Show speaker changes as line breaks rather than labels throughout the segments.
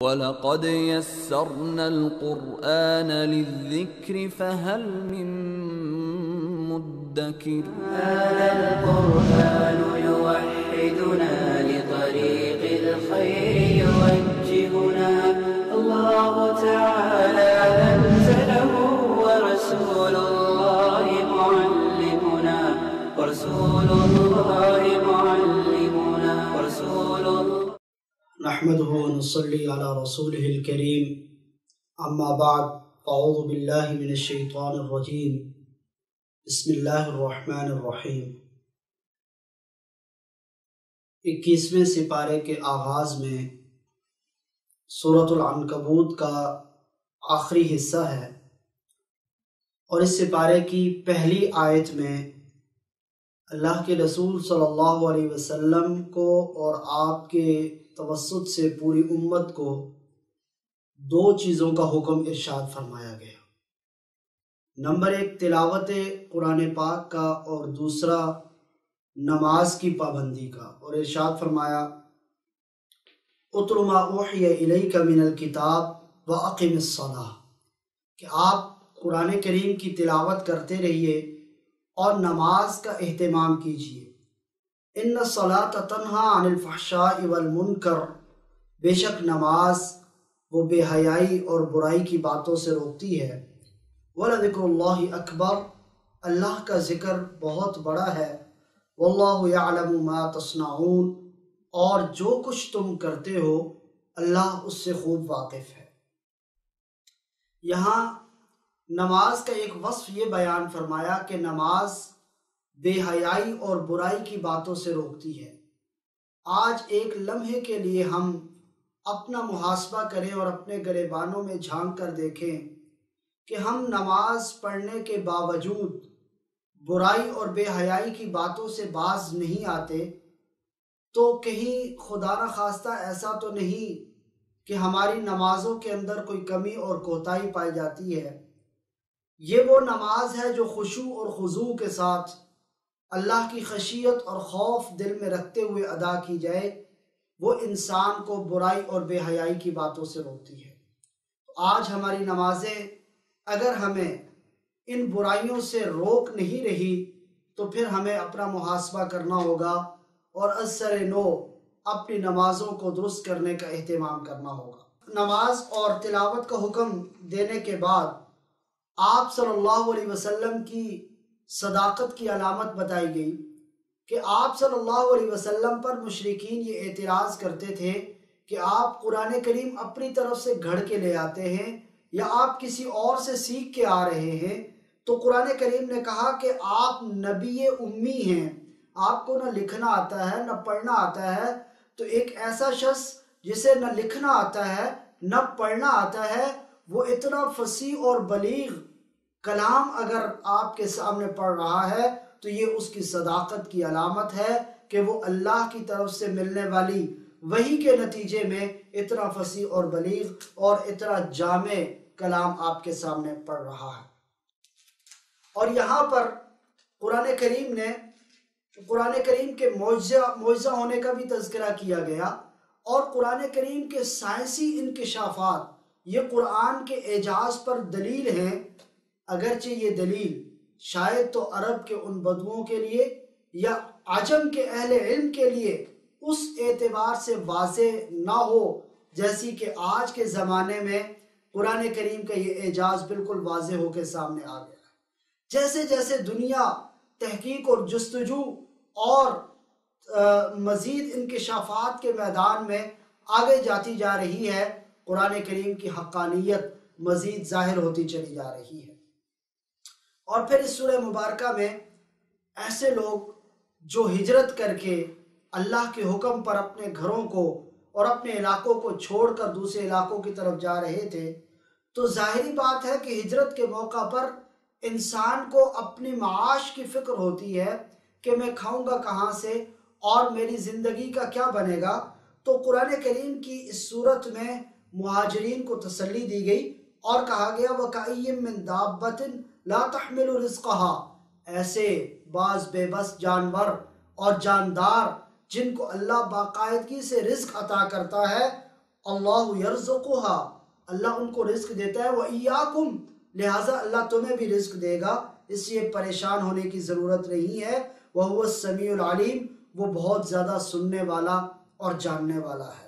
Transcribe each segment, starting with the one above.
وَلَقَدْ يَسَّرْنَا الْقُرْآنَ لِلذِّكْرِ فَهَلْ مِن مُّدَّكِرٍ.
هذا القرآن يوحدنا لطريق الخير يوجهنا. الله تعالى أنزله ورسول الله معلمنا
نحمده ونصلي على رسوله الكريم. اما بعد، اعوذ باللہ من الشیطان الرجیم. بسم اللہ الرحمن الرحیم. 21ویں سپارے کے آغاز میں سورۃ العنکبوت کا آخری حصہ ہے، اور اس سپارے کی پہلی آیت میں اللہ کے رسول صلی اللہ علیہ وسلم کو اور آپ کے توسط سے پوری امت کو دو چیزوں کا حکم ارشاد فرمایا گیا. نمبر 1 تلاوت قرآن پاک کا، اور دوسرا نماز کی پابندی کا. اور ارشاد فرمایا اتل ما اوحی الیک من الکتاب واقم الصلاۃ، کہ آپ قرآن کریم کی تلاوت کرتے رہیے اور نماز کا اہتمام کیجیے. ان الصلاۃ تنہی عن الفحشاء والمنکر، بے شک نماز وہ بے حیائی اور برائی کی باتوں سے روکتی ہے. وَلَذِكْرُ اللَّهِ اکبر، اللہ کا ذکر بہت بڑا ہے. وَاللَّهُ يَعْلَمُ مَا تَصْنَعُونَ، اور جو کچھ تم کرتے ہو اللہ اس سے خوب واقف ہے. یہاں نماز کا ایک وصف یہ بیان فرمایا کہ نماز بے حیائی اور برائی کی باتوں سے روکتی ہے. آج ایک لمحے کے لیے ہم اپنا محاسبہ کریں اور اپنے گریبانوں میں جھانک کر دیکھیں کہ ہم نماز پڑھنے کے باوجود برائی اور بے حیائی کی باتوں سے باز نہیں آتے، تو کہیں خدا نخواستہ ایسا تو نہیں کہ ہماری نمازوں کے اندر کوئی کمی اور کوتاہی پائی جاتی ہے. یہ وہ نماز ہے جو خشوع اور خضوع کے ساتھ اللہ کی خشیت اور خوف دل میں رکھتے ہوئے ادا کی جائے، وہ انسان کو برائی اور بے حیائی کی باتوں سے روکتی ہے. آج ہماری نمازیں اگر ہمیں ان برائیوں سے روک نہیں رہی تو پھر ہمیں اپنا محاسبہ کرنا ہوگا اور از سر نو اپنی نمازوں کو درست کرنے کا اہتمام کرنا ہوگا. نماز اور تلاوت کا حکم دینے کے بعد آپ صلی اللہ علیہ وسلم کی صداقت کی علامت بتائی گئی کہ آپ صلی اللہ علیہ وسلم پر مشرکین یہ اعتراض کرتے تھے کہ آپ قرآن کریم اپنی طرف سے گھڑ کے لے آتے ہیں یا آپ کسی اور سے سیکھ کے آ رہے ہیں. تو قرآن کریم نے کہا کہ آپ نبی امی ہیں، آپ کو نہ لکھنا آتا ہے نہ پڑھنا آتا ہے. تو ایک ایسا شخص جسے نہ لکھنا آتا ہے نہ پڑھنا آتا ہے، وہ اتنا فصیح اور بلیغ کلام اگر آپ کے سامنے پڑھ رہا ہے تو یہ اس کی صداقت کی علامت ہے کہ وہ اللہ کی طرف سے ملنے والی وحی کے نتیجے میں اتنا فصیح اور بلیغ اور اتنا جامع کلام آپ کے سامنے پڑھ رہا ہے. اور یہاں پر قرآن کریم کے معجزہ ہونے کا بھی تذکرہ کیا گیا، اور قرآن کریم کے سائنسی انکشافات یہ قرآن کے اعجاز پر دلیل ہیں. اگرچہ یہ دلیل شاید تو عرب کے ان بدوؤں کے لیے یا عجم کے اہل علم کے لیے اس اعتبار سے واضح نہ ہو جیسی کہ آج کے زمانے میں قرآن کریم کا یہ اعجاز بالکل واضح ہو کے سامنے آ گیا ہے. جیسے جیسے دنیا تحقیق اور جستجو اور مزید انکشافات کے میدان میں آگے جاتی جا رہی ہے، قرآن کریم کی حقانیت مزید ظاہر ہوتی چلی جا رہی ہے. اور پھر اس سورہ مبارکہ میں ایسے لوگ جو ہجرت کر کے اللہ کے حکم پر اپنے گھروں کو اور اپنے علاقوں کو چھوڑ کر دوسرے علاقوں کی طرف جا رہے تھے، تو ظاہری بات ہے کہ ہجرت کے موقع پر انسان کو اپنی معاش کی فکر ہوتی ہے کہ میں کھاؤں گا کہاں سے اور میری زندگی کا کیا بنے گا. تو قرآن کریم کی اس صورت میں مہاجرین کو تسلی دی گئی اور کہا گیا وَكَأَيٍّ مِّن دَابَّةٍ لا تحمل رزقها، ایسے بعض بے بس جانور اور جاندار جن کو اللہ باقاعدگی سے رزق عطا کرتا ہے، اللہ یرزقھا، اللہ ان کو رزق دیتا ہے، وَإِيَّاكُمْ، لہٰذا اللہ تمہیں بھی رزق دے گا، اس لیے پریشان ہونے کی ضرورت نہیں ہے۔ وَهُوَ السَّمِيعُ الْعَلِيمُ، وہ بہت زیادہ سننے والا اور جاننے والا ہے۔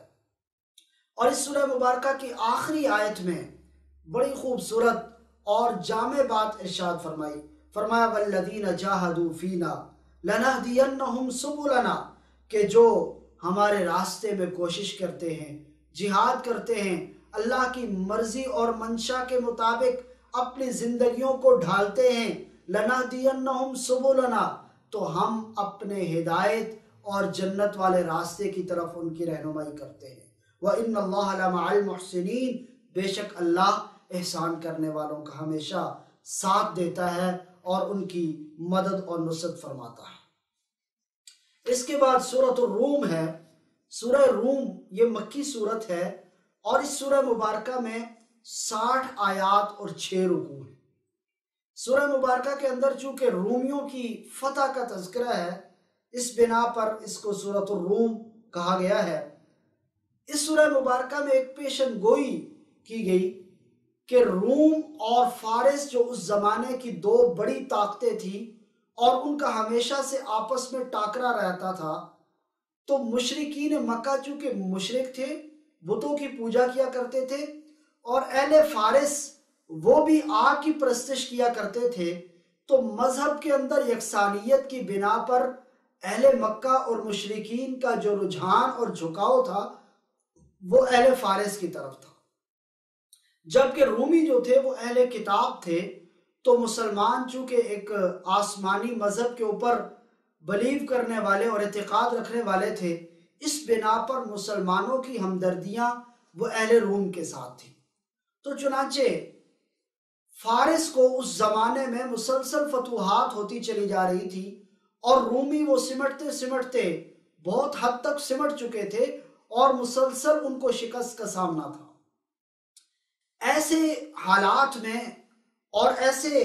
اور اس سورہ مبارکہ کی آخری آیت میں بڑی خوبصورت اور جامع بات ارشاد فرمایا وَالَّذِينَ جَاهَدُوا فِينَا لَنَهْدِيَنَّهُمْ سُبُلَنَا، کہ جو ہمارے راستے میں کوشش کرتے ہیں، جہاد کرتے ہیں، اللہ کی مرضی اور منشا کے مطابق اپنی زندگیوں کو ڈھالتے ہیں، لَنَهْدِيَنَّهُمْ سُبُلَنَا، تو ہم اپنے ہدایت اور جنت والے راستے کی طرف ان کی رہنمائی کرتے ہیں۔ وَإِنَّ اللَّهَ لَمَعَ الْمُحْسِنِينَ، بے شک اللہ احسان کرنے والوں کا ہمیشہ ساتھ دیتا ہے اور ان کی مدد اور نصرت فرماتا ہے۔ اس کے بعد سورۃ الروم ہے۔ سورہ روم یہ مکی صورت ہے اور اس سورہ مبارکہ میں 60 آیات اور 6 رکوع ہیں۔ سورہ مبارکہ کے اندر چونکہ رومیوں کی فتح کا تذکرہ ہے، اس بنا پر اس کو سورۃ الروم کہا گیا ہے۔ اس سورہ مبارکہ میں ایک پیشن گوئی کی گئی کہ روم اور فارس جو اس زمانے کی دو بڑی طاقتیں تھیں اور ان کا ہمیشہ سے آپس میں ٹاکرا رہتا تھا، تو مشرکین مکہ چونکہ مشرک تھے، بتوں کی پوجا کیا کرتے تھے، اور اہل فارس وہ بھی آگ کی پرستش کیا کرتے تھے، تو مذہب کے اندر یکسانیت کی بنا پر اہل مکہ اور مشرکین کا جو رجحان اور جھکاؤ تھا وہ اہل فارس کی طرف تھا، جبکہ رومی جو تھے وہ اہل کتاب تھے۔ تو مسلمان چونکہ ایک آسمانی مذہب کے اوپر بلیو کرنے والے اور اعتقاد رکھنے والے تھے، اس بنا پر مسلمانوں کی ہمدردیاں وہ اہل روم کے ساتھ تھیں۔ تو چنانچہ فارس کو اس زمانے میں مسلسل فتوحات ہوتی چلی جا رہی تھی اور رومی وہ سمٹتے سمٹتے بہت حد تک سمٹ چکے تھے اور مسلسل ان کو شکست کا سامنا تھا۔ ایسے حالات میں اور ایسے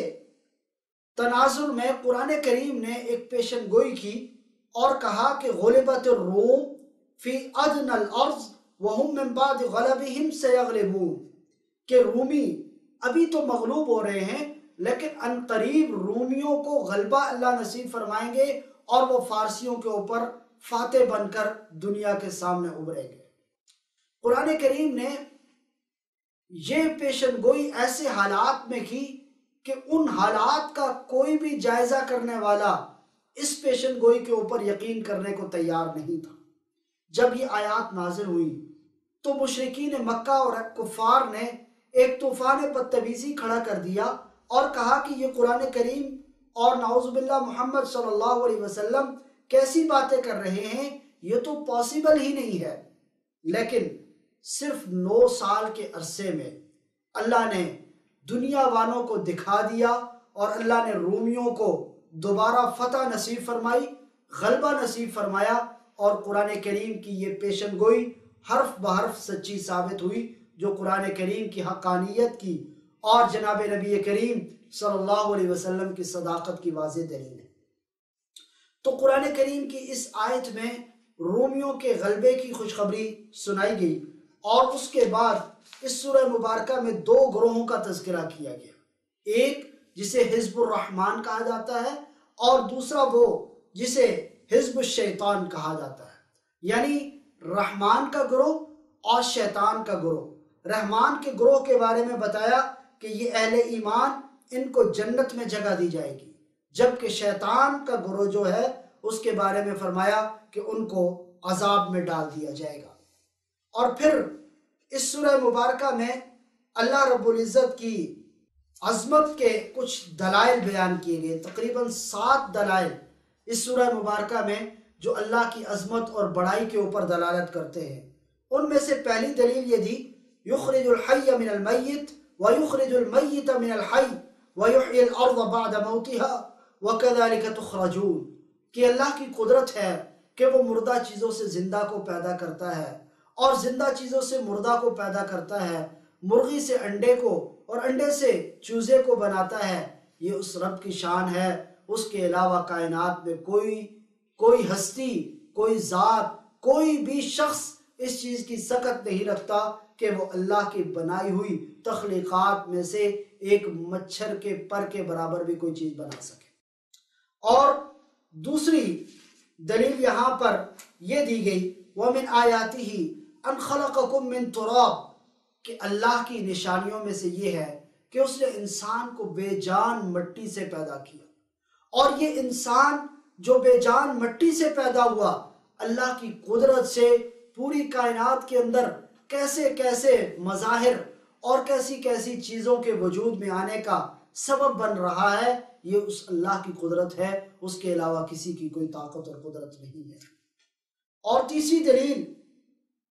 تناظر میں قرآن کریم نے ایک پیشن گوئی کی اور کہا کہ غلبت الروم فی ادنی الارض وہم من بعد غلبہم سیغلبون، کہ رومی ابھی تو مغلوب ہو رہے ہیں لیکن ان قریب رومیوں کو غلبہ اللہ نصیب فرمائیں گے اور وہ فارسیوں کے اوپر فاتح بن کر دنیا کے سامنے ابھریں گے۔ قرآن کریم نے یہ پیشن گوئی ایسے حالات میں کی کہ ان حالات کا کوئی بھی جائزہ کرنے والا اس پیشن گوئی کے اوپر یقین کرنے کو تیار نہیں تھا۔ جب یہ آیات نازل ہوئی تو مشرکین مکہ اور کفار نے ایک طوفان بدتمیزی کھڑا کر دیا اور کہا کہ یہ قرآن کریم اور نعوذ باللہ محمد صلی اللہ علیہ وسلم کیسی باتیں کر رہے ہیں، یہ تو پاسبل ہی نہیں ہے۔ لیکن صرف 9 سال کے عرصے میں اللہ نے دنیا والوں کو دکھا دیا اور اللہ نے رومیوں کو دوبارہ فتح نصیب فرمائی، غلبہ نصیب فرمایا، اور قرآن کریم کی یہ پیشن گوئی حرف بحرف سچی ثابت ہوئی، جو قرآن کریم کی حقانیت کی اور جناب نبی کریم صلی اللہ علیہ وسلم کی صداقت کی واضح دلیل ہے۔ تو قرآن کریم کی اس آیت میں رومیوں کے غلبے کی خوشخبری سنائی گئی، اور اس کے بعد اس سورہ مبارکہ میں 2 گروہوں کا تذکرہ کیا گیا، ایک جسے حزب الرحمن کہا جاتا ہے اور دوسرا وہ جسے حزب الشیطان کہا جاتا ہے، یعنی رحمان کا گروہ اور شیطان کا گروہ۔ رحمان کے گروہ کے بارے میں بتایا کہ یہ اہل ایمان، ان کو جنت میں جگہ دی جائے گی، جبکہ شیطان کا گروہ جو ہے اس کے بارے میں فرمایا کہ ان کو عذاب میں ڈال دیا جائے گا۔ اور پھر اس سورہ مبارکہ میں اللہ رب العزت کی عظمت کے کچھ دلائل بیان کیے گئے، تقریباً 7 دلائل اس سورہ مبارکہ میں جو اللہ کی عظمت اور بڑائی کے اوپر دلالت کرتے ہیں۔ ان میں سے پہلی دلیل یہ دی، یخرج الحی من المیت ویخرج المیت من الحی ویحیی الارض بعد موتها وکذلک تخرجون، کہ اللہ کی قدرت ہے کہ وہ مردہ چیزوں سے زندہ کو پیدا کرتا ہے اور زندہ چیزوں سے مردہ کو پیدا کرتا ہے، مرغی سے انڈے کو اور انڈے سے چوزے کو بناتا ہے۔ یہ اس رب کی شان ہے، اس کے علاوہ کائنات میں کوئی ہستی، کوئی ذات، کوئی بھی شخص اس چیز کی سکت نہیں رکھتا کہ وہ اللہ کی بنائی ہوئی تخلیقات میں سے ایک مچھر کے پر کے برابر بھی کوئی چیز بنا سکے۔ اور دوسری دلیل یہاں پر یہ دی گئی وَمِنْ آیَاتِهِ أَنْ خَلَقَكُم مِّن تُرَابٍ، کہ اللہ کی نشانیوں میں سے یہ ہے کہ اس نے انسان کو بے جان مٹی سے پیدا کیا، اور یہ انسان جو بے جان مٹی سے پیدا ہوا اللہ کی قدرت سے پوری کائنات کے اندر کیسے کیسے مظاہر اور کیسی کیسی چیزوں کے وجود میں آنے کا سبب بن رہا ہے، یہ اس اللہ کی قدرت ہے، اس کے علاوہ کسی کی کوئی طاقت اور قدرت نہیں ہے۔ اور تیسری دلیل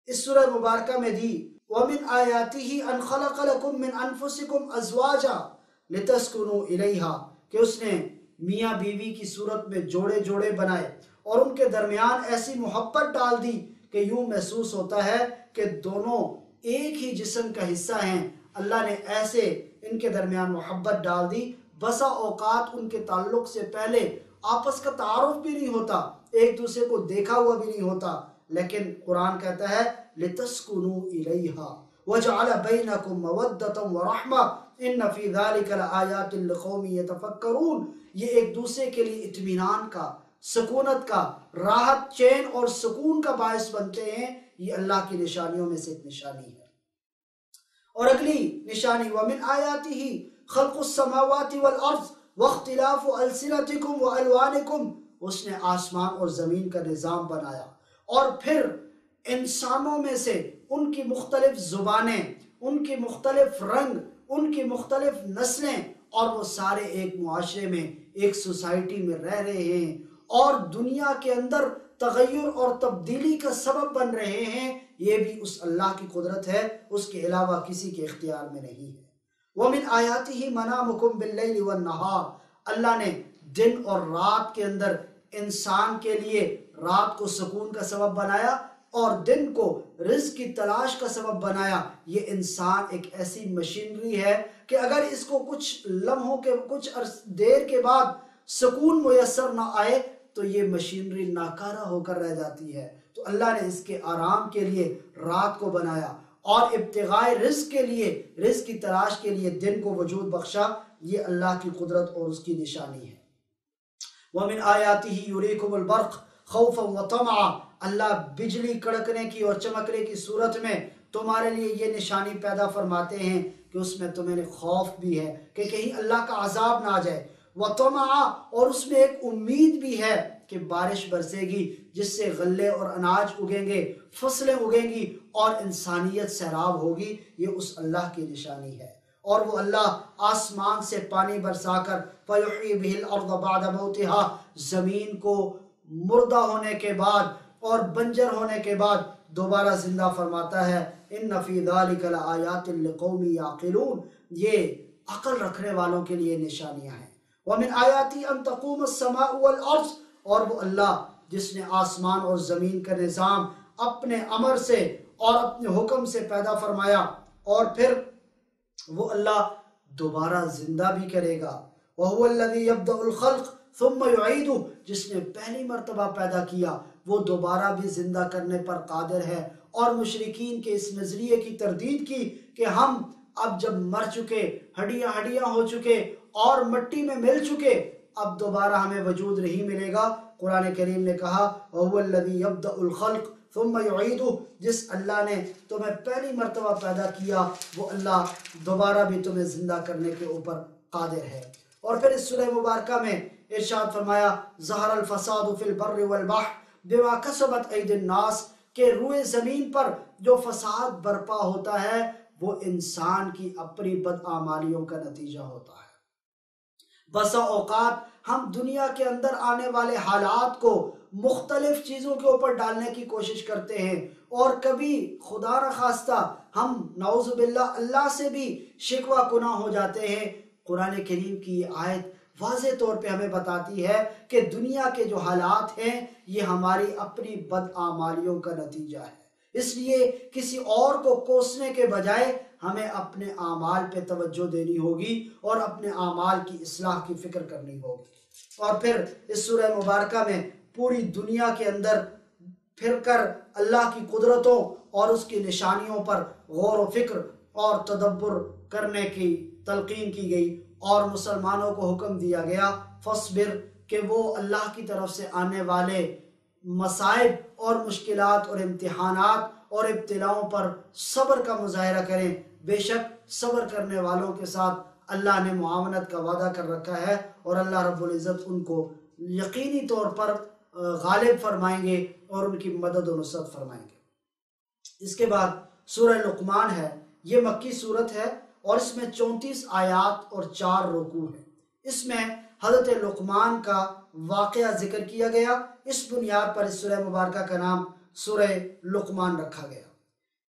اس سورہ مبارکہ میں دی وَمِنْ آيَاتِهِ أَنْ خَلَقَ لَكُم مِّنْ أَنفُسِكُمْ أَزْوَاجًا لِتَسْكُنُوا إِلَيْهَا، کہ اس نے میاں بیوی کی صورت میں جوڑے جوڑے بنائے اور ان کے درمیان ایسی محبت ڈال دی کہ یوں محسوس ہوتا ہے کہ دونوں ایک ہی جسم کا حصہ ہیں۔ اللہ نے ایسے ان کے درمیان محبت ڈال دی، بسا اوقات ان کے تعلق سے پہلے آپس کا تعارف بھی نہیں ہوتا، ایک دوسرے کو دیکھا ہوا بھی نہیں ہوتا، لیکن قرآن کہتا ہے لِتَسْكُنُوا إِلَيْهَا وَجَعَلَ بَيْنَكُمْ مَوَدَّةً وَرَحْمَةً إِنَّ فِي ذَلِكَ لَآيَاتٍ لِقَوْمٍ يَتَفَكَّرُونَ، یہ ایک دوسرے کے لیے اطمینان کا، سکونت کا، راحت، چین اور سکون کا باعث بنتے ہیں، یہ اللہ کی نشانیوں میں سے ایک نشانی ہے۔ اور اگلی نشانی وَمِنْ آيَاتِهِ خَلْقُ السَّمَاوَاتِ وَالْأَرْضِ وَاخْتِلَافُ أَلْسِنَتِكُمْ وَأَلْوَانِكُمْ، اس نے آسمان اور زمین کا نظام بنایا اور پھر انسانوں میں سے ان کی مختلف زبانیں، ان کی مختلف رنگ، ان کی مختلف نسلیں، اور وہ سارے ایک معاشرے میں، ایک سوسائٹی میں رہ رہے ہیں اور دنیا کے اندر تغیر اور تبدیلی کا سبب بن رہے ہیں، یہ بھی اس اللہ کی قدرت ہے، اس کے علاوہ کسی کے اختیار میں نہیں ہے۔ وَمِنْ آيَاتِهِ مَنَامُكُمْ بِاللَّيْلِ وَالنَّهَارِ، اللہ نے دن اور رات کے اندر انسان کے لیے رات کو سکون کا سبب بنایا اور دن کو رزق کی تلاش کا سبب بنایا۔ یہ انسان ایک ایسی مشینری ہے کہ اگر اس کو کچھ لمحوں کے کچھ دیر کے بعد سکون میسر نہ آئے تو یہ مشینری ناکارہ ہو کر رہ جاتی ہے۔ تو اللہ نے اس کے آرام کے لیے رات کو بنایا اور ابتغائے رزق کے لیے، رزق کی تلاش کے لیے دن کو وجود بخشا، یہ اللہ کی قدرت اور اس کی نشانی ہے۔ وَمِنْ آيَاتِهِ يُرِيكُمُ الْبَرْقَ خَوْفًا وَطَمَعًا، اللہ بجلی کڑکنے کی اور چمکنے کی صورت میں تمہارے لیے یہ نشانی پیدا فرماتے ہیں کہ اس میں تمہیں خوف بھی ہے کہ کہیں اللہ کا عذاب نہ آ جائے، وَطَمَعًا، اور اس میں ایک امید بھی ہے کہ بارش برسے گی جس سے غلے اور اناج اگیں گے، فصلیں اگیں گی اور انسانیت سیراب ہوگی، یہ اس اللہ کی نشانی ہے۔ اور وہ اللہ آسمان سے پانی برسا کر فَيُحْيِي بِهِ الْأَرْضَ بَعْدَ مَوْتِهَا، زمین کو مردہ ہونے کے بعد اور بنجر ہونے کے بعد دوبارہ زندہ فرماتا ہے۔ إِنَّ فِي ذَلِكَ لَآيَاتٍ لِقَوْمٍ يَعْقِلُونَ، یہ عقل رکھنے والوں کے لیے نشانیاں ہیں۔ وَمِنْ آيَاتِهِ أَن تَقُومَ السَّمَاءُ وَالْأَرْضُ، اور وہ اللہ جس نے آسمان اور زمین کا نظام اپنے امر سے اور اپنے حکم سے پیدا فرمایا، اور پھر وہ اللہ دوبارہ زندہ بھی کرے گا۔ وَهُوَ الَّذِي يَبْدَأُ الْخَلْقَ ثُمَّ يُعِيدُهُ، جس نے پہلی مرتبہ پیدا کیا وہ دوبارہ بھی زندہ کرنے پر قادر ہے۔ اور مشرکین کے اس نظریے کی تردید کی کہ ہم اب جب مر چکے، ہڈیاں ہڈیاں ہو چکے اور مٹی میں مل چکے، اب دوبارہ ہمیں وجود نہیں ملے گا، قرآن کریم نے کہا وَهُوَ الَّذِي يَبْدَأُ الْخَلْقَ ثُمَّ يُعِيدُهُ، جس اللہ نے تمہیں پہلی مرتبہ پیدا کیا وہ اللہ دوبارہ بھی تمہیں زندہ کرنے کے اوپر قادر ہے۔ اور پھر اس سورہ مبارکہ میں ارشاد فرمایا ظَهَرَ الْفَسَادُ فِي الْبَرِّ وَالْبَحْرِ بِمَا كَسَبَتْ أَيْدِي النَّاسِ، کہ روئے زمین پر جو فساد برپا ہوتا ہے وہ انسان کی اپنی بدعمالیوں کا نتیجہ ہوتا ہے۔ بسا اوقات ہم دنیا کے اندر آنے والے حالات کو مختلف چیزوں کے اوپر ڈالنے کی کوشش کرتے ہیں، اور کبھی خدا نخواستہ ہم نعوذ باللہ اللہ سے بھی شکوہ گناہ ہو جاتے ہیں۔ قرآن کریم کی یہ آیت واضح طور پہ ہمیں بتاتی ہے کہ دنیا کے جو حالات ہیں یہ ہماری اپنی بدعمالیوں کا نتیجہ ہے، اس لیے کسی اور کو کوسنے کے بجائے ہمیں اپنے اعمال پہ توجہ دینی ہوگی اور اپنے اعمال کی اصلاح کی فکر کرنی ہوگی۔ اور پھر اس سورہ مبارکہ میں پوری دنیا کے اندر پھر کر اللہ کی قدرتوں اور اس کی نشانیوں پر غور و فکر اور تدبر کرنے کی تلقین کی گئی، اور مسلمانوں کو حکم دیا گیا فصبر کہ وہ اللہ کی طرف سے آنے والے مصائب اور مشکلات اور امتحانات اور ابتلاؤں پر صبر کا مظاہرہ کریں، بے شک صبر کرنے والوں کے ساتھ اللہ نے معاونت کا وعدہ کر رکھا ہے، اور اللہ رب العزت ان کو یقینی طور پر غالب فرمائیں گے اور ان کی مدد و نصرت فرمائیں گے۔ اس کے بعد سورہ لقمان ہے، یہ مکی صورت ہے اور اس میں 34 آیات اور 4 رکوع ہیں۔ اس میں حضرت لقمان کا واقعہ ذکر کیا گیا، اس بنیاد پر اس سورہ مبارکہ کا نام سورہ لقمان رکھا گیا۔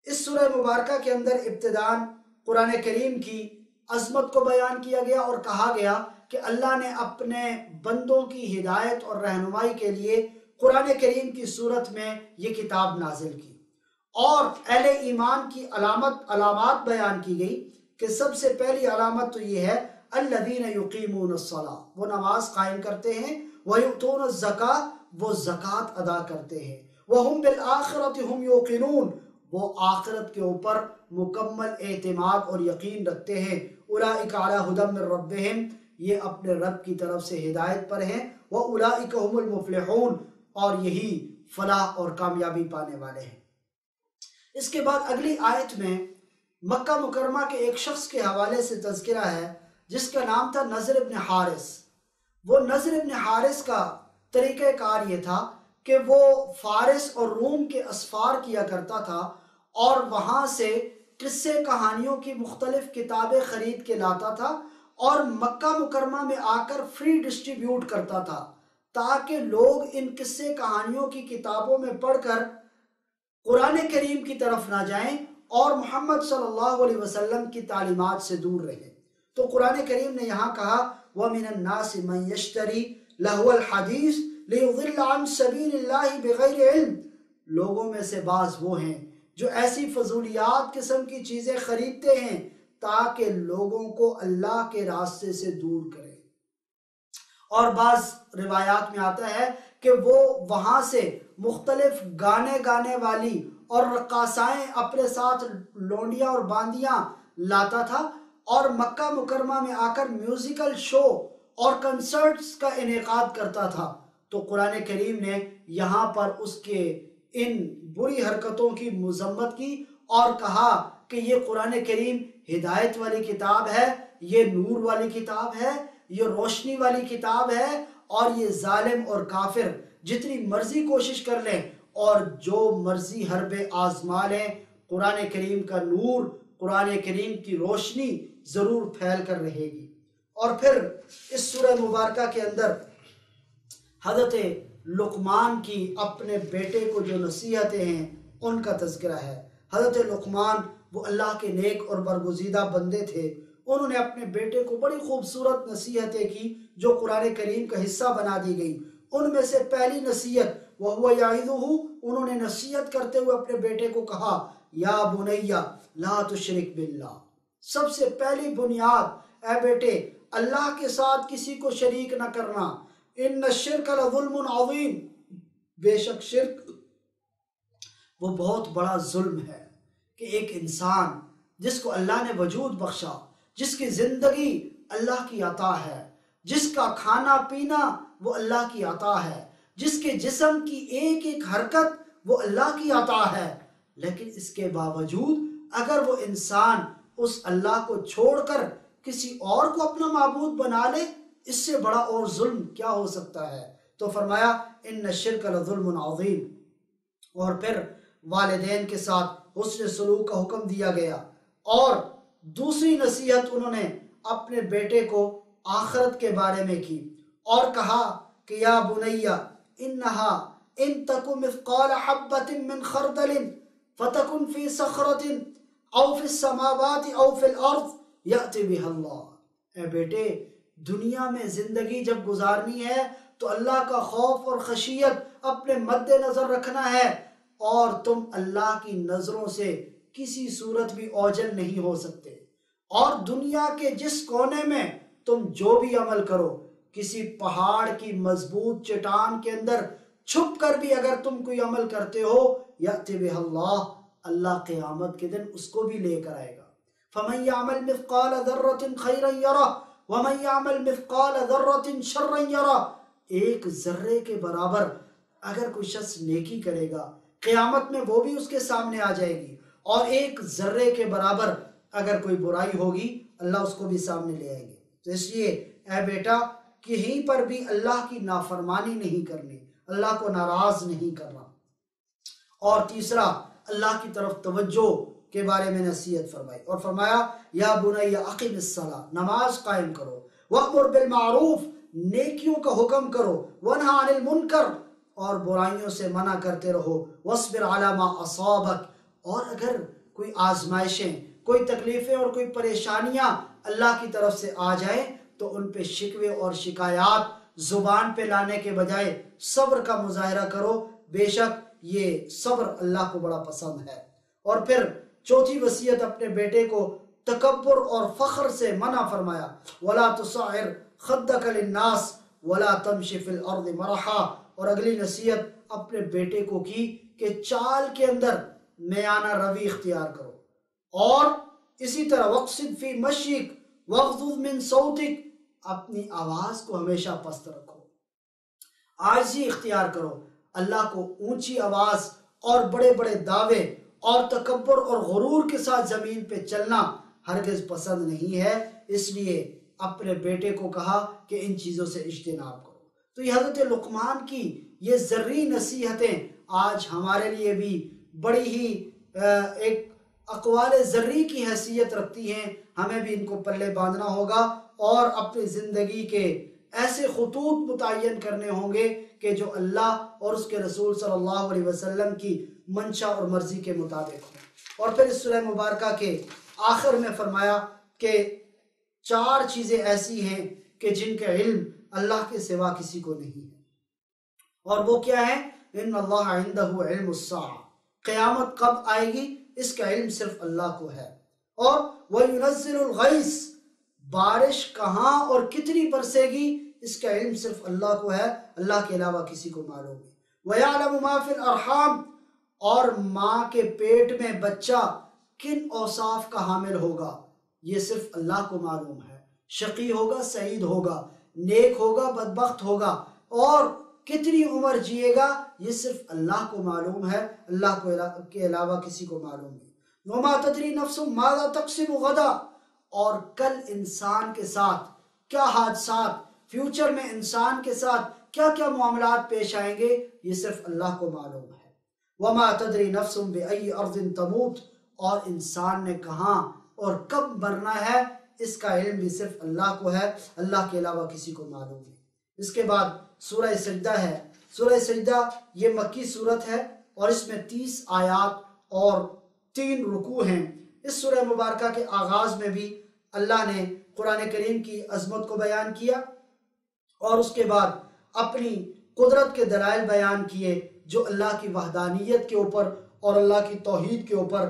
اس سورہ مبارکہ کے اندر ابتداءً قرآن کریم کی عظمت کو بیان کیا گیا اور کہا گیا کہ اللہ نے اپنے بندوں کی ہدایت اور رہنمائی کے لیے قرآن کریم کی صورت میں یہ کتاب نازل کی، اور اہل ایمان کی علامات بیان کی گئی کہ سب سے پہلی علامت تو یہ ہے الذین یقیمون الصلاۃ، وہ نماز قائم کرتے ہیں، ویؤتون الزکاۃ، وہ زکوٰۃ ادا کرتے ہیں، وہم بالآخرۃ ہم یوقنون، وہ آخرت کے اوپر مکمل اعتماد اور یقین رکھتے ہیں، اولئک علی ھدی من ربہم، یہ اپنے رب کی طرف سے ہدایت پر ہیں، واولئک ھم المفلحون، اور یہی فلاح اور کامیابی پانے والے ہیں۔ اس کے بعد اگلی آیت میں مکہ مکرمہ کے ایک شخص کے حوالے سے تذکرہ ہے جس کا نام تھا نضر ابن حارث۔ وہ نضر ابن حارث کا طریقہ کار یہ تھا کہ وہ فارس اور روم کے اسفار کیا کرتا تھا اور وہاں سے قصے کہانیوں کی مختلف کتابیں خرید کے لاتا تھا اور مکہ مکرمہ میں آ کر فری ڈسٹریبیوٹ کرتا تھا تاکہ لوگ ان قصے کہانیوں کی کتابوں میں پڑھ کر قرآن کریم کی طرف نہ جائیں اور محمد صلی اللہ علیہ وسلم کی تعلیمات سے دور رہیں۔ تو قرآن کریم نے یہاں کہا وَمِنَ النَّاسِ مَن يَشْتَرِي لَهْوَ الْحَدِيثِ لِيُضِلَّ عَن سَبِيلِ اللَّهِ بِغَيْرِ علم، لوگوں میں سے بعض وہ ہیں جو ایسی فضولیات قسم کی چیزیں خریدتے ہیں تاکہ لوگوں کو اللہ کے راستے سے دور کرے، اور بعض روایات میں آتا ہے کہ وہ وہاں سے مختلف گانے گانے والی اور رقاصائیں اپنے ساتھ لونڈیاں اور باندیاں لاتا تھا اور مکہ مکرمہ میں آ کر میوزیکل شو اور کنسرٹس کا انعقاد کرتا تھا۔ تو قرآن کریم نے یہاں پر اس کے ان بری حرکتوں کی مذمت کی اور کہا کہ یہ قرآن کریم ہدایت والی کتاب ہے، یہ نور والی کتاب ہے، یہ روشنی والی کتاب ہے، اور یہ ظالم اور کافر جتنی مرضی کوشش کر لیں اور جو مرضی حربے آزما لیں، قرآن کریم کا نور، قرآن کریم کی روشنی ضرور پھیل کر رہے گی۔ اور پھر اس سورہ مبارکہ کے اندر حضرت لقمان کی اپنے بیٹے کو جو نصیحتیں ہیں ان کا تذکرہ ہے۔ حضرت لقمان وہ اللہ کے نیک اور برگزیدہ بندے تھے، انہوں نے اپنے بیٹے کو بڑی خوبصورت نصیحتیں کی جو قرآن کریم کا حصہ بنا دی گئی۔ ان میں سے پہلی نصیحت وَهُوَ يَعِظُهُ، انہوں نے نصیحت کرتے ہوئے اپنے بیٹے کو کہا یا بنیا لا تشرک باللہ، سب سے پہلی بنیاد اے بیٹے اللہ کے ساتھ کسی کو شریک نہ کرنا، ان الشرک لظلم عظیم، بے شک شرک وہ بہت بڑا ظلم ہے کہ ایک انسان جس کو اللہ نے وجود بخشا، جس کی زندگی اللہ کی عطا ہے، جس کا کھانا پینا وہ اللہ کی عطا ہے، جس کے جسم کی ایک ایک حرکت وہ اللہ کی عطا ہے، لیکن اس کے باوجود اگر وہ انسان اس اللہ کو چھوڑ کر کسی اور کو اپنا معبود بنا لے، اس سے بڑا اور ظلم کیا ہو سکتا ہے؟ تو فرمایا ان الشرک لظلم عظیم، اور پھر والدین کے ساتھ حسن سلوک کا حکم دیا گیا، اور دوسری نصیحت انہوں نے اپنے بیٹے کو آخرت کے بارے میں کی اور کہا کہ یا بنیا انہا ان تک مثقال حبۃ من خردل فتکن فی صخرۃ او فی السماوات او فی الارض یأتی بها اللہ، اے بیٹے دنیا میں زندگی جب گزارنی ہے تو اللہ کا خوف اور خشیت اپنے مد نظر رکھنا ہے، اور تم اللہ کی نظروں سے کسی صورت بھی اوجل نہیں ہو سکتے، اور دنیا کے جس کونے میں تم جو بھی عمل کرو، کسی پہاڑ کی مضبوط چٹان کے اندر چھپ کر بھی اگر تم کوئی عمل کرتے ہو یأتی بہ اللہ، اللہ قیامت کے دن اس کو بھی لے کر آئے گا۔ فمن یعمل مثقال ذرۃ خیرا یرہ ومن یعمل مثقال ذرۃ شرا یرہ، ایک ذرے کے برابر اگر کوئی شخص نیکی کرے گا قیامت میں وہ بھی اس کے سامنے آ جائے گی، اور ایک ذرے کے برابر اگر کوئی برائی ہوگی اللہ اس کو بھی سامنے لے آئیں گے۔ تو اس لیے اے بیٹا کہیں پر بھی اللہ کی نافرمانی نہیں کرنی، اللہ کو ناراض نہیں کرنا۔ اور تیسرا اللہ کی طرف توجہ کے بارے میں نصیحت فرمائی اور فرمایا یا بنی اقم الصلاۃ، نماز قائم کرو، وامر بالمعروف، نیکیوں کا حکم کرو، ونہی عن المنکر، اور برائیوں سے منع کرتے رہو، واصبر علی ما اصابک، اور اگر کوئی آزمائشیں، کوئی تکلیفیں اور کوئی پریشانیاں اللہ کی طرف سے آ جائیں تو ان پہ شکوے اور شکایات زبان پہ لانے کے بجائے صبر کا مظاہرہ کرو، بے شک یہ صبر اللہ کو بڑا پسند ہے۔ اور پھر چوتھی وصیت اپنے بیٹے کو تکبر اور فخر سے منع فرمایا، ولا تصعر خدک للناس ولا تمشی فی الارض مرحا، اور اگلی نصیحت اپنے بیٹے کو کی کہ چال کے اندر میانہ روی اختیار کرو، اور اسی طرح وقصد فی مشیک واغضض من صوتک، اپنی آواز کو ہمیشہ پست رکھو، عاجزی اختیار کرو، اللہ کو اونچی آواز اور بڑے بڑے دعوے اور تکبر اور غرور کے ساتھ زمین پہ چلنا ہرگز پسند نہیں ہے، اس لیے اپنے بیٹے کو کہا کہ ان چیزوں سے اجتناب کرو۔ تو یہ حضرت لقمان کی یہ ذرّی نصیحتیں آج ہمارے لیے بھی بڑی ہی ایک اقوال ذرّی کی حیثیت رکھتی ہیں، ہمیں بھی ان کو پلے باندھنا ہوگا اور اپنی زندگی کے ایسے خطوط متعین کرنے ہوں گے کہ جو اللہ اور اس کے رسول صلی اللہ علیہ وسلم کی منشا اور مرضی کے مطابق ہوں۔ اور پھر اس سورہ مبارکہ کے آخر میں فرمایا کہ 4 چیزیں ایسی ہیں کہ جن کا علم اللہ کے سوا کسی کو نہیں ہے، اور وہ کیا ہے؟ ان اللہ عندہ علم الساعہ، قیامت کب آئے گی اس کا علم صرف اللہ کو ہے، اور وَيُنَزِّلُ الْغَيْثَ، بارش کہاں اور کتنی برسے گی اس کا علم صرف اللہ کو ہے، اللہ کے علاوہ کسی کو معلوم نہیں۔ وَيَعْلَمُ مَا فِي الْأَرْحَامِ، اور ماں کے پیٹ میں بچہ کن اوصاف کا حامل ہوگا یہ صرف اللہ کو معلوم ہے، شقی ہوگا سعید ہوگا، نیک ہوگا بدبخت ہوگا، اور کتنی عمر جیے گا یہ صرف اللہ کو معلوم ہے، اللہ کے علاوہ کسی کو معلوم نہیں۔ وَمَا تَدْرِي نَفْسٌ مَاذَا تَكْسِبُ غَدًا، اور کل انسان کے ساتھ کیا حادثات، فیوچر میں انسان کے ساتھ کیا کیا معاملات پیش آئیں گے یہ صرف اللہ کو معلوم ہے۔ وَمَا تَدْرِي نَفْسٌ بِأَيِّ أَرْضٍ تَمُوتُ، اور انسان نے کہاں اور کب مرنا ہے اس کا علم بھی صرف اللہ کو ہے، اللہ کے علاوہ کسی کو معلوم نہیں۔ اس کے بعد سورہ سجدہ ہے۔ سورہ سجدہ یہ مکی صورت ہے اور اس میں 30 آیات اور 3 رکوع ہیں۔ اس سورہ مبارکہ کے آغاز میں بھی اللہ نے قرآن کریم کی عظمت کو بیان کیا، اور اس کے بعد اپنی قدرت کے دلائل بیان کیے جو اللہ کی وحدانیت کے اوپر اور اللہ کی توحید کے اوپر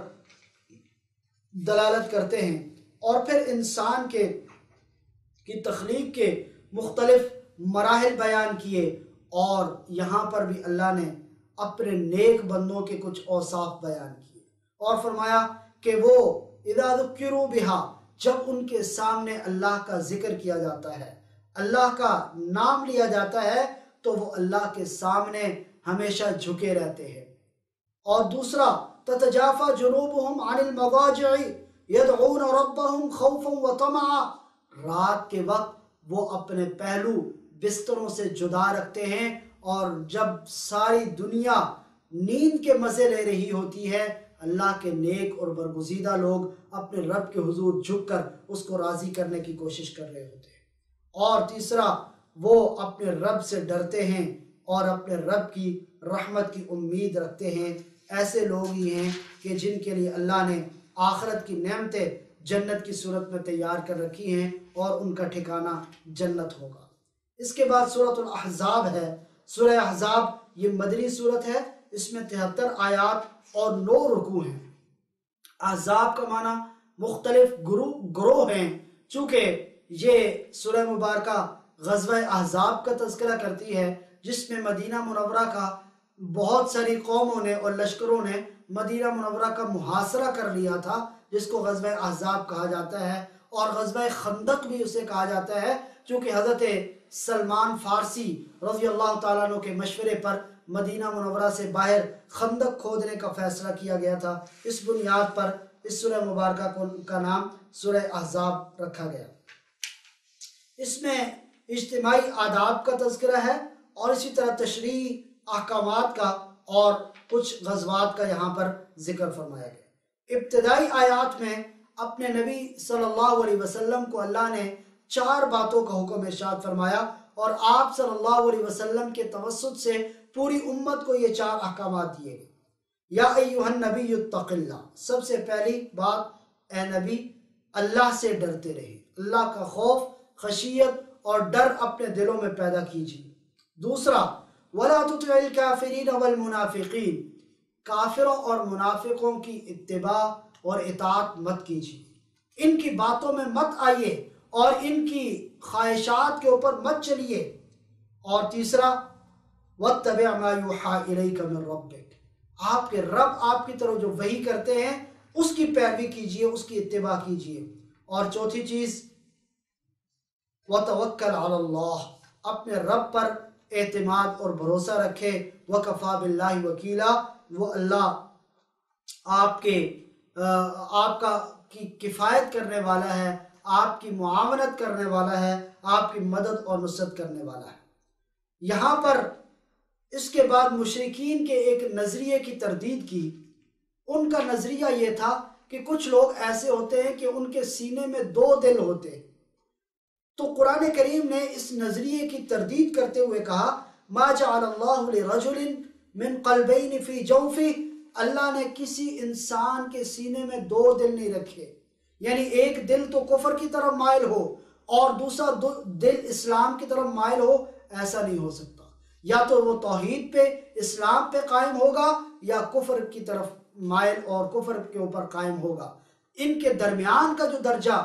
دلالت کرتے ہیں، اور پھر انسان کی تخلیق کے مختلف مراحل بیان کیے، اور یہاں پر بھی اللہ نے اپنے نیک بندوں کے کچھ اوصاف بیان کیے، اور فرمایا کہ وہ اذا ذکروا بہا، جب ان کے سامنے اللہ کا ذکر کیا جاتا ہے، اللہ کا نام لیا جاتا ہے تو وہ اللہ کے سامنے ہمیشہ جھکے رہتے ہیں۔ اور دوسرا تتجافى جنوبهم عن المضاجع يدعون ربهم خوفا وطمعا، رات کے وقت وہ اپنے پہلو بستروں سے جدا رکھتے ہیں، اور جب ساری دنیا نیند کے مزے لے رہی ہوتی ہے اللہ کے نیک اور برگزیدہ لوگ اپنے رب کے حضور جھک کر اس کو راضی کرنے کی کوشش کر رہے ہوتے ہیں۔ اور تیسرا وہ اپنے رب سے ڈرتے ہیں اور اپنے رب کی رحمت کی امید رکھتے ہیں۔ ایسے لوگ ہی ہیں کہ جن کے لیے اللہ نے آخرت کی نعمتیں جنت کی صورت میں تیار کر رکھی ہیں، اور ان کا ٹھکانہ جنت ہوگا۔ اس کے بعد سورۃ الاحزاب ہے۔ سورہ احزاب یہ مدنی صورت ہے، اس میں 73 آیات اور 9 رکوع ہیں۔ احزاب کا معنی مختلف گروہ ہیں، چونکہ یہ سورہ مبارکہ غزوہ احزاب کا تذکرہ کرتی ہے، جس میں مدینہ منورہ کا بہت ساری قوموں نے اور لشکروں نے مدینہ منورہ کا محاصرہ کر لیا تھا، جس کو غزوہ احزاب کہا جاتا ہے، اور غزوہ خندق بھی اسے کہا جاتا ہے، چونکہ حضرت سلمان فارسی رضی اللہ تعالیٰ عنہ کے مشورے پر مدینہ منورہ سے باہر خندق کھودنے کا فیصلہ کیا گیا تھا۔ اس بنیاد پر اس سورہ مبارکہ کا نام سورہ احزاب رکھا گیا۔ اس میں اجتماعی آداب کا تذکرہ ہے اور اسی طرح تشریعی احکامات کا اور کچھ غزوات کا یہاں پر ذکر فرمایا گیا۔ ابتدائی آیات میں اپنے نبی صلی اللہ علیہ وسلم کو اللہ نے 4 باتوں کا حکم ارشاد فرمایا، اور آپ صلی اللہ علیہ وسلم کے توسط سے پوری امت کو یہ 4 احکامات دیے گئے۔ یا ایھا النبی اتق اللہ، سب سے پہلی بات اے نبی اللہ سے ڈرتے رہے، اللہ کا خوف، خشیت اور ڈر اپنے دلوں میں پیدا کیجیے۔ دوسرا وَلَا تُطِعِ الْكَافِرِينَ وَالْمُنَافِقِينَ، کافروں اور منافقوں کی اتباع اور اطاعت مت کیجیے، ان کی باتوں میں مت آئیے اور ان کی خواہشات کے اوپر مت چلیے۔ اور تیسرا وَاتَّبِعْ مَا يُوحَىٰ إِلَيْكَ مِن رَبِّكَ، آپ کے رب آپ کی طرف جو وحی کرتے ہیں اس کی پیروی کیجیے، اس کی اتباع کیجیے۔ اور چوتھی چیز وَتَوَكَّلْ عَلَى اللَّهِ، اپنے رب پر اعتماد اور بھروسہ رکھے، وَكَفَىٰ بِاللَّهِ وَكِيلًا، وہ اللہ آپ کی کفایت کرنے والا ہے، آپ کی معاونت کرنے والا ہے، آپ کی مدد اور نصرت کرنے والا ہے۔ یہاں پر اس کے بعد مشرکین کے ایک نظریے کی تردید کی۔ ان کا نظریہ یہ تھا کہ کچھ لوگ ایسے ہوتے ہیں کہ ان کے سینے میں 2 دل ہوتے ہیں، تو قرآن کریم نے اس نظریے کی تردید کرتے ہوئے کہا ما جعل اللہ لرجل من قلبین فی جوفہ، اللہ نے کسی انسان کے سینے میں 2 دل نہیں رکھے، یعنی ایک دل تو کفر کی طرف مائل ہو اور دوسرا دل اسلام کی طرف مائل ہو، ایسا نہیں ہو سکتا۔ یا تو وہ توحید پہ، اسلام پہ قائم ہوگا، یا کفر کی طرف مائل اور کفر کے اوپر قائم ہوگا۔ ان کے درمیان کا جو درجہ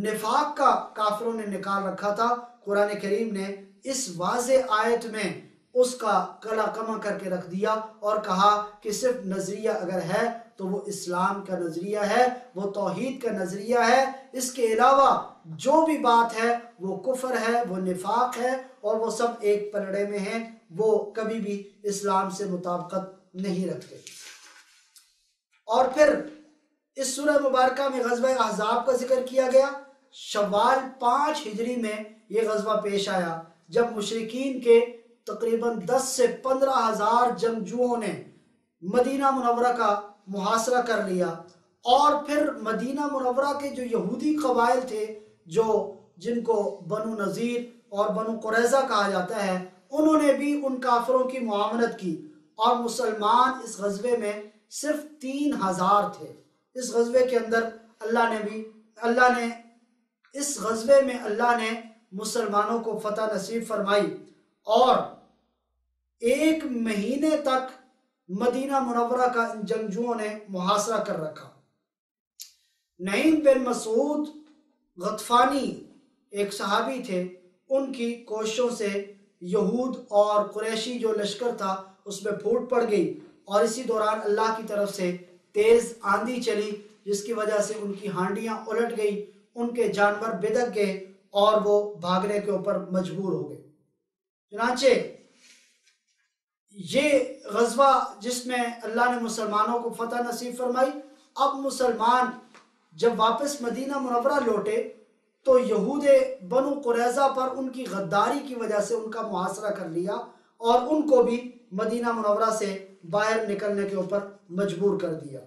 نفاق کا کافروں نے نکال رکھا تھا، قرآن کریم نے اس واضح آیت میں اس کا کلا کما کر کے رکھ دیا اور کہا کہ صرف نظریہ اگر ہے تو وہ اسلام کا نظریہ ہے، وہ توحید کا نظریہ ہے، اس کے علاوہ جو بھی بات ہے وہ کفر ہے، وہ نفاق ہے، اور وہ سب ایک پلڑے میں ہیں، وہ کبھی بھی اسلام سے مطابقت نہیں رکھتے۔ اور پھر اس سورہ مبارکہ میں غزوہ احزاب کا ذکر کیا گیا۔ شوال 5 ہجری میں یہ غزوہ پیش آیا، جب مشرکین کے تقریباً 10 سے 15,000 جنگجوؤں نے مدینہ منورہ کا محاصرہ کر لیا، اور پھر مدینہ منورہ کے جو یہودی قبائل تھے، جن کو بنو نذیر اور بنو قریظہ کہا جاتا ہے، انہوں نے بھی ان کافروں کی معاونت کی، اور مسلمان اس غزوے میں صرف 3,000 تھے۔ اس غزوے کے اندر اللہ نے مسلمانوں کو فتح نصیب فرمائی، اور 1 مہینے تک مدینہ منورہ کا ان جنگجوؤں نے محاصرہ کر رکھا۔ نعیم بن مسعود غطفانی ایک صحابی تھے، ان کی کوششوں سے یہود اور قریشی جو لشکر تھا اس میں پھوٹ پڑ گئی، اور اسی دوران اللہ کی طرف سے تیز آندھی چلی، جس کی وجہ سے ان کی ہانڈیاں الٹ گئی، ان کے جانور بدک گئے اور وہ بھاگنے کے اوپر مجبور ہو گئے۔ چنانچہ یہ غزوہ جس میں اللہ نے مسلمانوں کو فتح نصیب فرمائی، اب مسلمان جب واپس مدینہ منورہ لوٹے تو یہود بنو قریظہ پر ان کی غداری کی وجہ سے ان کا محاصرہ کر لیا، اور ان کو بھی مدینہ منورہ سے باہر نکلنے کے اوپر مجبور کر دیا۔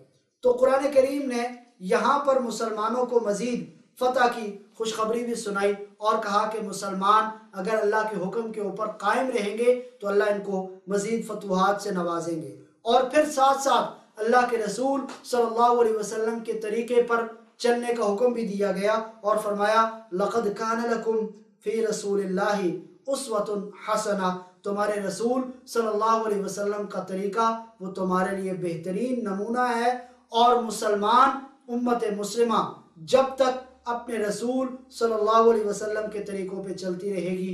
تو قرآن کریم نے یہاں پر مسلمانوں کو مزید فتح کی خوشخبری بھی سنائی، اور کہا کہ مسلمان اگر اللہ کے حکم کے اوپر قائم رہیں گے تو اللہ ان کو مزید فتوحات سے نوازیں گے۔ اور پھر ساتھ ساتھ اللہ کے رسول صلی اللہ علیہ وسلم کے طریقے پر چلنے کا حکم بھی دیا گیا، اور فرمایا لَقَدْ كَانَ لَكُمْ فِي رَسُولِ اللَّهِ أُسْوَةٌ حَسَنَةٌ، تمہارے رسول صلی اللہ علیہ وسلم کا طریقہ وہ تمہارے لیے بہترین نمونہ ہے، اور مسلمان امت مسلمہ جب تک اپنے رسول صلی اللہ علیہ وسلم کے طریقوں پہ چلتی رہے گی،